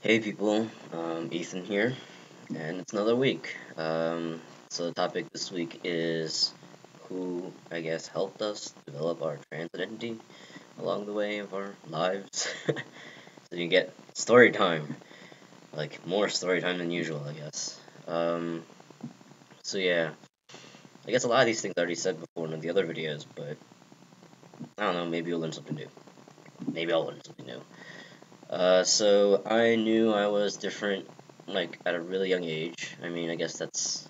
Hey people, Ethan here, and it's another week. So the topic this week is who, I guess, helped us develop our trans identity along the way of our lives. So you get story time, like more story time than usual, I guess. So yeah, I guess a lot of these things I already said before in the other videos, but I don't know, maybe you'll learn something new. Maybe I'll learn something new. So I knew I was different, like, at a really young age. I mean, I guess that's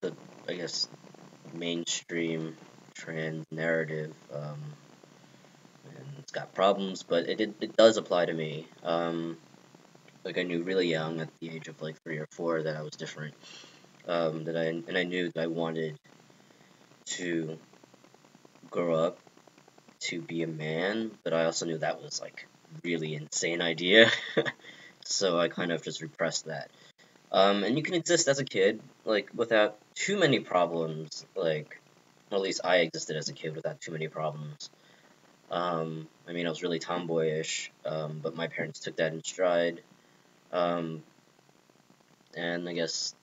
the, I guess, mainstream trans narrative, and it's got problems, but it does apply to me. Like, I knew really young, at the age of, like, 3 or 4, that I was different. And I knew that I wanted to grow up to be a man, but I also knew that was, like, really insane idea. So I kind of just repressed that. And you can exist as a kid, like, without too many problems, like, or at least I existed as a kid without too many problems. I mean, I was really tomboyish, but my parents took that in stride. Um, and I guess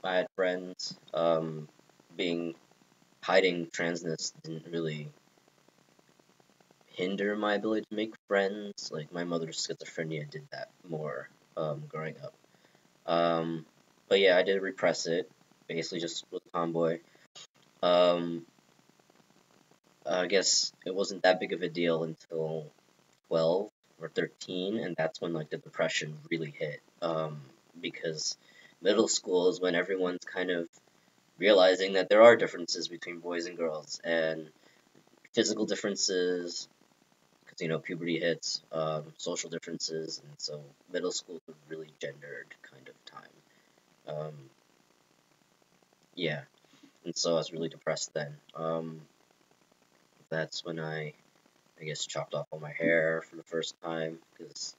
I had friends. Being hiding transness didn't really hinder my ability to make friends. Like, my mother's schizophrenia did that more, growing up. Um, but yeah, I did repress it. Basically, just was a tomboy. Um, I guess it wasn't that big of a deal until 12 or 13, and that's when like the depression really hit. Because middle school is when everyone's kind of realizing that there are differences between boys and girls, and physical differences, because puberty hits, social differences, and so middle school is a really gendered kind of time. Yeah, and so I was really depressed then. That's when I guess chopped off all my hair for the first time because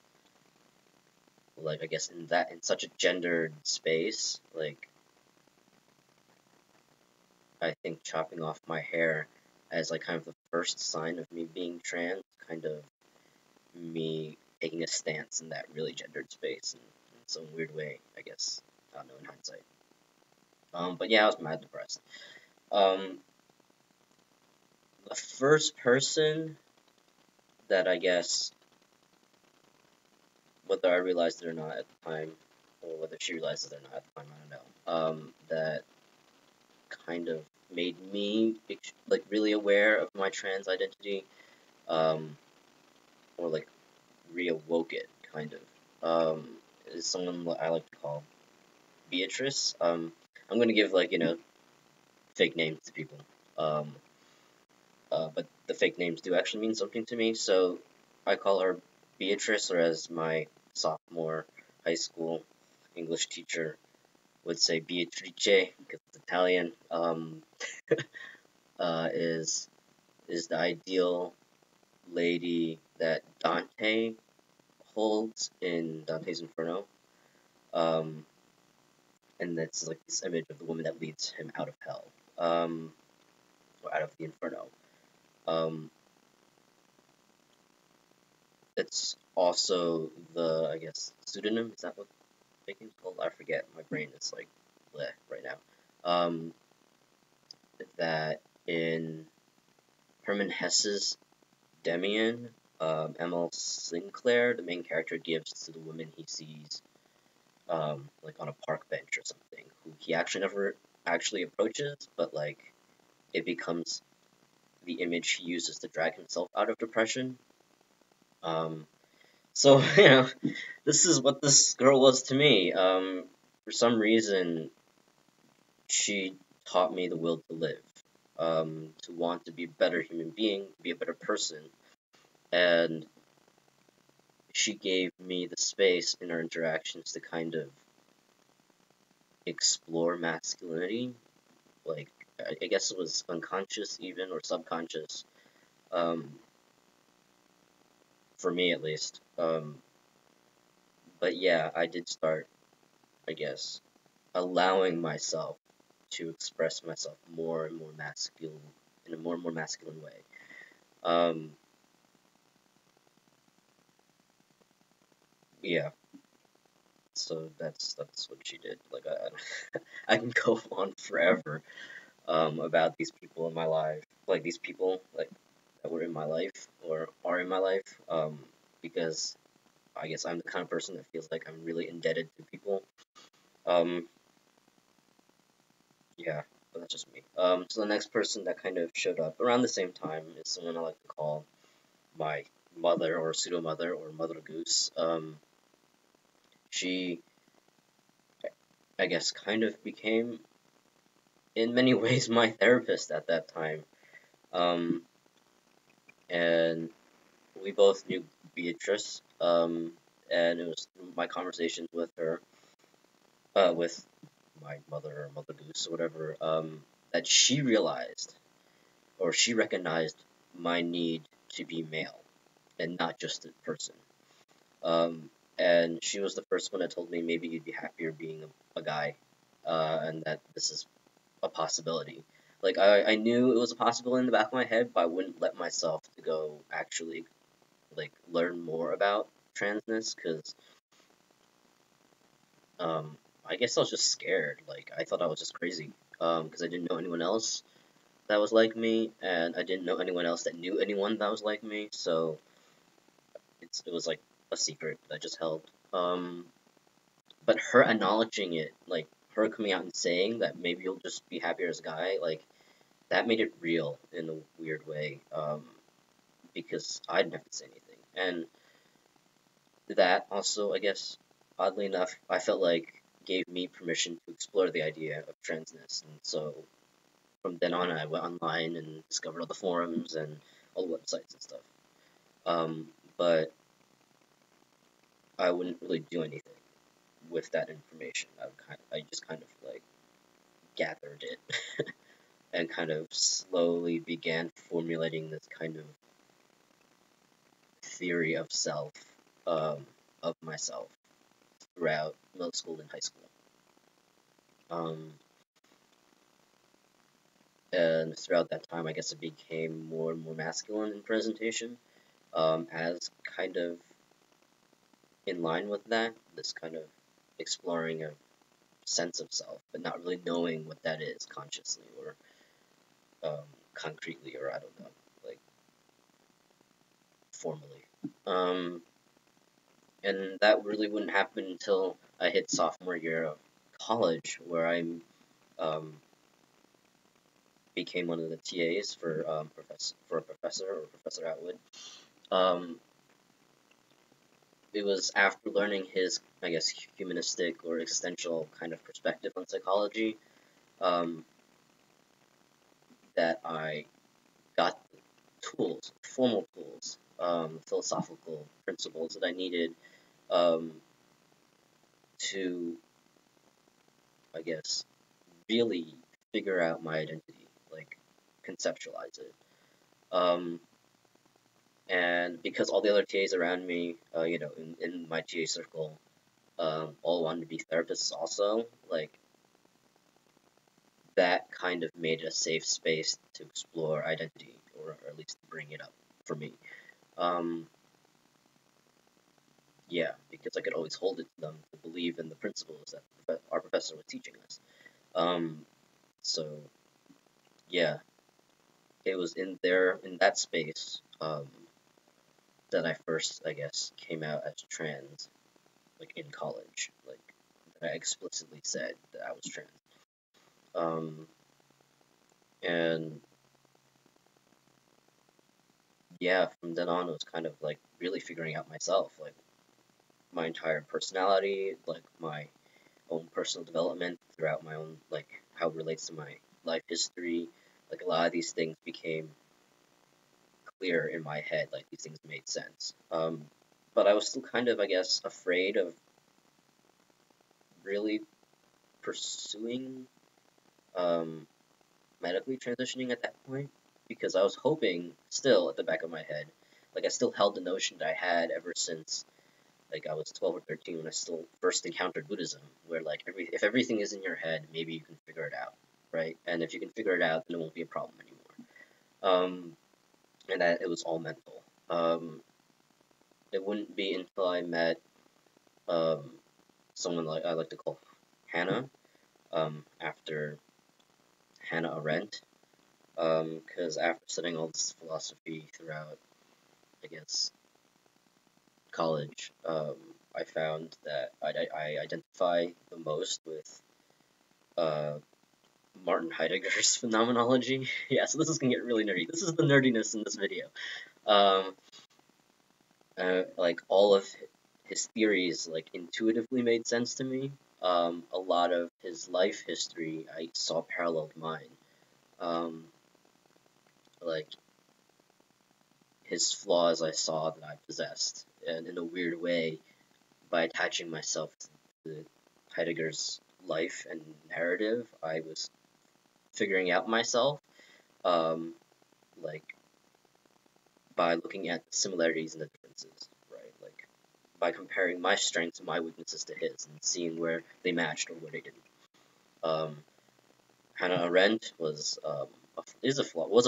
like I guess in such a gendered space, like I think chopping off my hair as like kind of the first sign of me being trans, kind of me taking a stance in that really gendered space in some weird way, I guess. I don't know in hindsight. But yeah, I was mad depressed. Um, the first person that I guess, whether I realized it or not at the time, or whether she realized it or not at the time, I don't know. That kind of made me like really aware of my trans identity, um, or like reawoke it kind of. Is someone what I like to call Beatrice. I'm gonna give like fake names to people. Um, but the fake names do actually mean something to me, so I call her Beatrice, or as my sophomore high school English teacher would say Beatrice because it's Italian. Is the ideal lady that Dante holds in Dante's Inferno. Um, and that's like this image of the woman that leads him out of hell, or out of the Inferno. Um, it's also the, I guess, pseudonym. Is that what Bacon's called? I forget. My brain is like bleh right now. Um, that in Herman Hesse's Demian, Emil Sinclair, the main character, gives to the woman he sees, like on a park bench or something, who he actually never actually approaches, but like it becomes the image he uses to drag himself out of depression. Um, so this is what this girl was to me. For some reason, she taught me the will to live, to want to be a better human being, be a better person, and she gave me the space in our interactions to kind of explore masculinity. Like, I guess it was unconscious even, or subconscious, um, for me at least. But yeah, I did start, I guess, allowing myself to express myself more and more masculine, in a more and more masculine way. Um, yeah, so that's what she did. Like I can go on forever about these people in my life, like these people like that were in my life or are in my life, because I guess I'm the kind of person that feels like I'm really indebted to people. Um, yeah, but that's just me. So the next person that kind of showed up around the same time is someone I like to call my mother or pseudo mother or Mother Goose. She, I guess, kind of became in many ways my therapist at that time. Um, and we both knew Beatrice. And it was through my conversations with her, with my mother or Mother Goose or whatever, that she realized or she recognized my need to be male and not just a person. Um, and she was the first one that told me maybe you'd be happier being a guy, and that this is a possibility. Like I knew it was a possibility in the back of my head, but I wouldn't let myself to go actually like learn more about transness because I guess I was just scared. Like I thought I was just crazy because I didn't know anyone else that was like me, and I didn't know anyone else that knew anyone that was like me. So it was like a secret that I just held. But her acknowledging it, like her coming out and saying that maybe you'll just be happier as a guy, like that made it real in a weird way. Because I didn't have to say anything, and that also, I guess, oddly enough, I felt like gave me permission to explore the idea of transness, and so from then on, I went online and discovered all the forums and all the websites and stuff. But I wouldn't really do anything with that information. I just kind of like gathered it and kind of slowly began formulating this kind of theory of self, um, of myself throughout middle school and high school. Um, and throughout that time, I guess it became more and more masculine in presentation, as kind of in line with that, this kind of exploring a sense of self, but not really knowing what that is consciously or concretely, or I don't know, like formally. Um, and that really wouldn't happen until I hit sophomore year of college, where I um, became one of the TAs for Professor Atwood. Um, it was after learning his, I guess, humanistic or existential kind of perspective on psychology, um, that I got the tools, formal tools, philosophical principles that I needed, um, to, I guess, really figure out my identity, like conceptualize it. Um, and because all the other TAs around me, in my TA circle, all wanted to be therapists also, like that kind of made it a safe space to explore identity, or at least bring it up for me. Um, yeah, because I could always hold it to them to believe in the principles that our professor was teaching us. Um, so yeah, it was in that space, that I first, I guess, came out as trans, like in college, like that I explicitly said that I was trans. Um, and yeah, from then on, it was kind of like really figuring out myself, like my entire personality, like my own personal development throughout my own, like how it relates to my life history. Like a lot of these things became clear in my head, like these things made sense. But I was still kind of, I guess, afraid of really pursuing, um, medically transitioning at that point, because I was hoping still at the back of my head, like I still held the notion that I had ever since like I was 12 or 13 when I still first encountered Buddhism, where like if everything is in your head, maybe you can figure it out, right? And if you can figure it out, then it won't be a problem anymore. And that it was all mental. It wouldn't be until I met um, someone like I like to call Hannah, after Hannah Arendt, because after studying all this philosophy throughout, I guess, college, I found that I identify the most with uh, Martin Heidegger's phenomenology. Yeah, so this is gonna get really nerdy. This is the nerdiness in this video. Um, like all of his theories, like intuitively made sense to me. A lot of his life history, I saw paralleled mine. Um, like his flaws, I saw that I possessed, and in a weird way, by attaching myself to Heidegger's life and narrative, I was figuring out myself. Um, like by looking at the similarities and the differences, right? Like by comparing my strengths and my weaknesses to his and seeing where they matched or where they didn't. Um, Hannah Arendt was a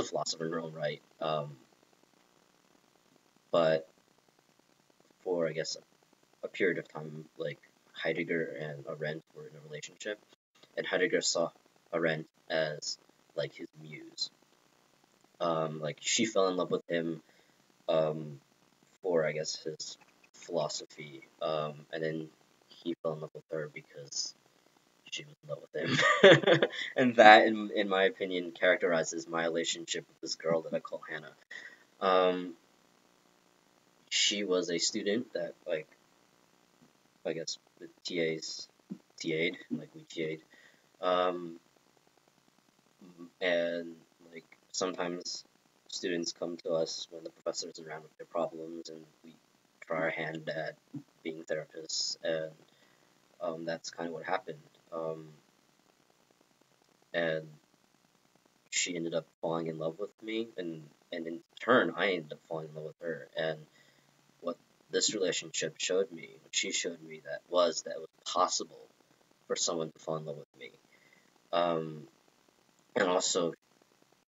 philosopher in her own right, but for I guess a period of time, like Heidegger and Arendt were in a relationship, and Heidegger saw Arendt as like his muse. Like she fell in love with him um, for I guess his philosophy, and then he fell in love with her because she was in love with him, and that, in my opinion, characterizes my relationship with this girl that I call Hannah. Um, she was a student that, like, I guess the TAs TA'd, like we TA'd, um, and like sometimes students come to us when the professor's around with their problems, and we try our hand at being therapists, and that's kind of what happened. And she ended up falling in love with me, and in turn, I ended up falling in love with her. And what this relationship showed me, what she showed me, that it was possible for someone to fall in love with me, um, and also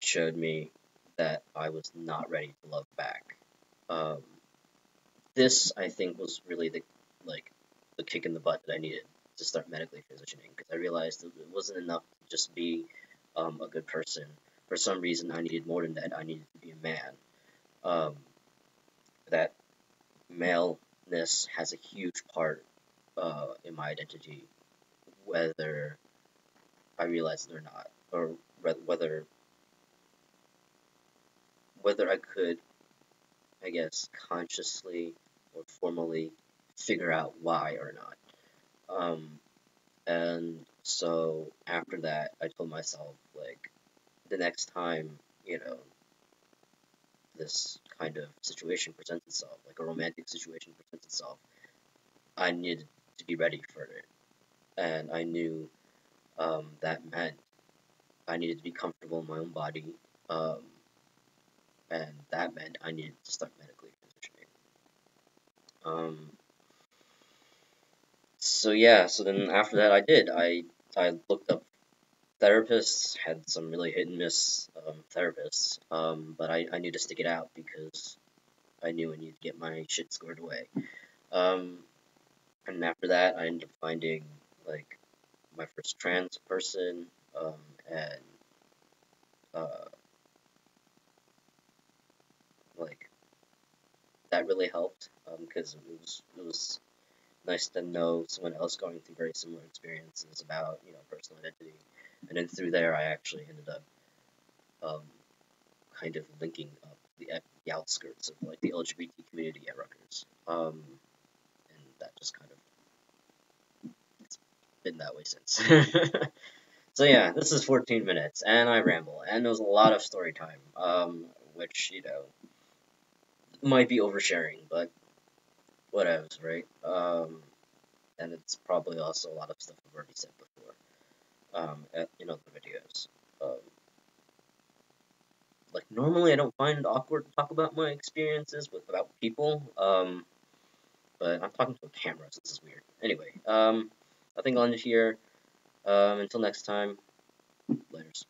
showed me that I was not ready to love back. Um, this, I think, was really the kick in the butt that I needed to start medically transitioning, because I realized that it wasn't enough to just be a good person. For some reason, I needed more than that. I needed to be a man. Um, that maleness has a huge part in my identity, whether I realize it or not, or whether I could, I guess, consciously or formally figure out why or not. And so after that, I told myself, like, the next time, this kind of situation presents itself, like a romantic situation presents itself, I needed to be ready for it. And I knew that meant I needed to be comfortable in my own body. Um, and that meant I needed to start medically transitioning. So yeah, so then after that, I looked up therapists, had some really hit and miss therapists, but I knew to stick it out because I knew I needed to get my shit squared away. Um, and after that, I ended up finding like my first trans person, and uh, like that really helped because it was nice to know someone else going through very similar experiences about personal identity, and then through there I actually ended up um, kind of linking up the outskirts of like the LGBT community at Rutgers, and that just kind of it's been that way since. So yeah, this is 14 minutes, and I ramble, and there's a lot of story time, which might be oversharing, but whatevs, right? And it's probably also a lot of stuff I've already said before, in other videos. Um, like normally I don't find it awkward to talk about my experiences about people, but I'm talking to a camera, so this is weird. Anyway, I think I'll end it here. Until next time, laters.